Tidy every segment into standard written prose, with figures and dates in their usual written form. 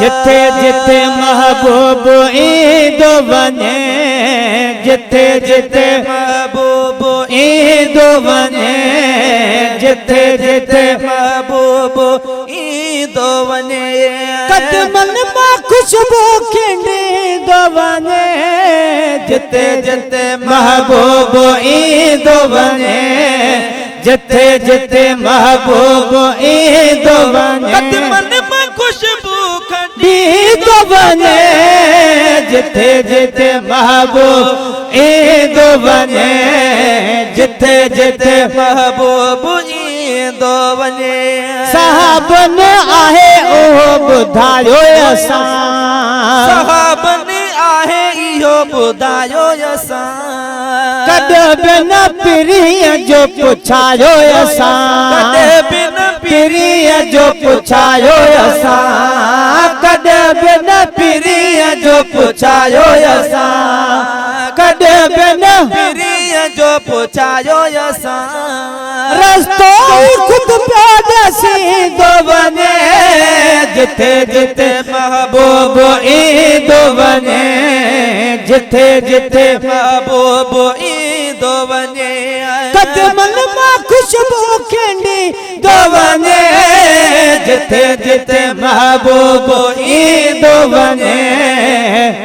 जिथे जिथे महबूब ईंदो वञे, जिथे जिथे महबूब ईंदो वञे, जिथे जिथे महबूब ईंदो वञे। कदमनि मां खुशबू खिंडींदो वञे, जिथे जिथे महबूब ईंदो वञे, जिथे जिथे महबूब ईंदो वञे। कदमनि मां खुशबू खिंडींदो वञे, जिथे जिथे महबूब ईंदो वञे, जिथे जिथे महबूब ईंदो वञे। सहाबनि आहे उहो ॿुधायो असां, सहाबनि आहे इहो ॿुधायो असां। कॾहिं बि न पीरीअ जो पुछायो असां, कॾहिं बि न पीरीअ जो पुछायो असां, कॾहिं बि न पीरीअ जो पुछायो असां, कॾहिं बि न पीरीअ जो पुछायो असां। रस्तो खुद पियो ॾसींदो वञे, जिथे जिथे महबूब ईंदो वञे, जिथे जिथे महबूब ईंदो वञे। कदमनि मां खुशबू खिंडींदो वञे, जिथे जिथे महबूब ईंदो वञे,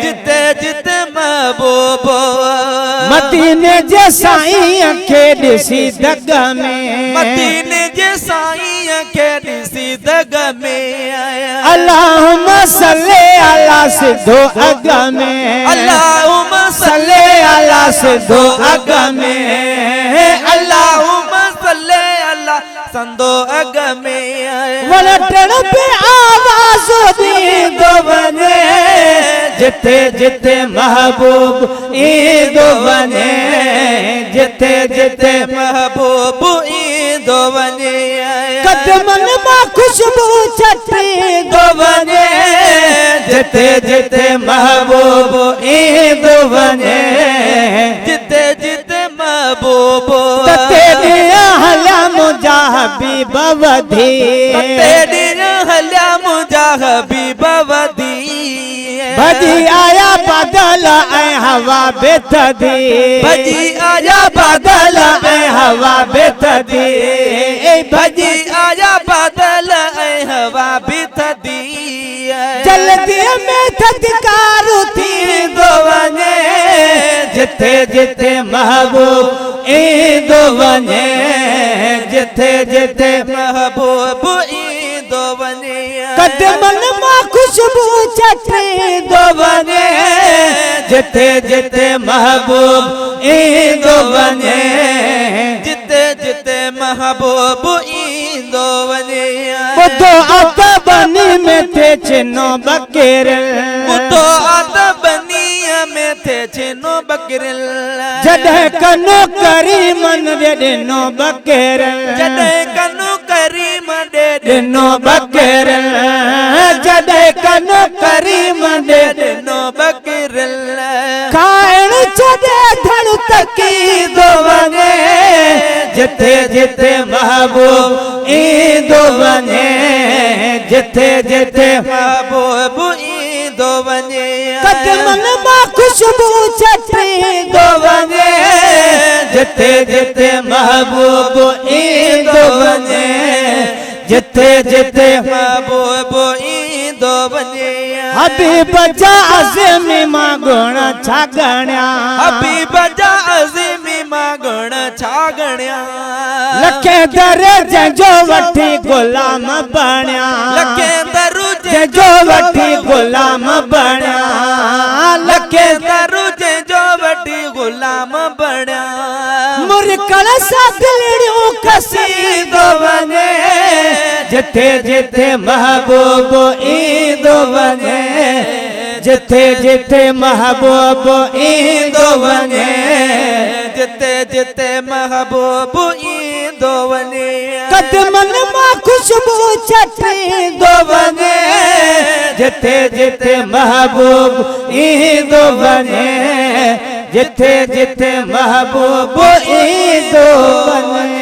जिथे जिथे महबूब। मदीने जे साईं खे ॾिसी दग में, मदीने जे साईं खे ॾिसी दग में अल्लाहुम्मा सल्ले अला सिधो अग में, अल्लाहुम्मा सल्ले अला सिधो अग में, अल्लाहुम्मा सल्ले अला संदो अग में। वलटण पे आवाज़ ॾींदो वञे, जिथे जिथे महबूब ईंदो वञे, जिथे जिथे महबूब ईंदो वञे। कदमनि मां खुशबू छटींदो वञे, जिथे जिथे महबूब ईंदो वञे, जिथे जिथे महबूब। तते ॾींहं हलिया मुंहिंजा हबीब वधी, तते ॾींहं हलिया मुंहिंजा हबीब वधी। भॼी आया बादल ऐं हवा बि थधी, भॼी आया बादल ऐं हवा बि थधी, भॼी आया बादल ऐं हवा बि थधी। जल्दीअ में थधिकार थींदो वञे, जिथे जिथे महबूब ईंदो वञे, जिथे जिथे महबूब ईंदो वञे। कदमनि मां खुशबू छटींदो वञे, जिथे जिथे महबूब ईंदो वञे, जिथे जिथे महबूब ईंदो वञे। ॿुधो अतबनी में थे चिनो बकेर, ॿुधो अतबनीअ में थे चिनो बकिरिल। जॾहिं कनो करीमन ॾिनो बकेर, जॾहिं कनो करीम ॾिनो बकेर, जॾहिं कनो करीमन ॾिनो बकिरिल। खाइण छॾे धड़ तकींदो वञे, जिथे जिथे महबूब ईंदो वञे, जिथे जिथे महबूब ईंदो वञे। कदमनि मां खुशबू छटींदो वञे, जिथे जिथे महबूब ईंदो वञे, जिथे जिथे महबूब ईंदो वञे। हबीब जा अज़मी मां गुण छा ॻणिया, हबीब जा अज़मी मां गुण छा ॻणिया। लखे दर्जे जो वठी गुलाम बणिया, लखे दर्जे जो वठी गुलाम बणिया, लखे दर्जे जो वठी गुलाम बणिया। मुरकल सां दिलड़ियूं कसींदो वञे, जिथे जिथे महबूब ईंदो वञे, जिथे जिथे महबूब ईंदो वञे, जिथे जिथे महबूब ईंदो वञे। कदमनि मां खुशबू छटींदो वञे, जिथे जिथे महबूब ईंदो वञे, जिथे जिथे महबूब ईंदो वञे।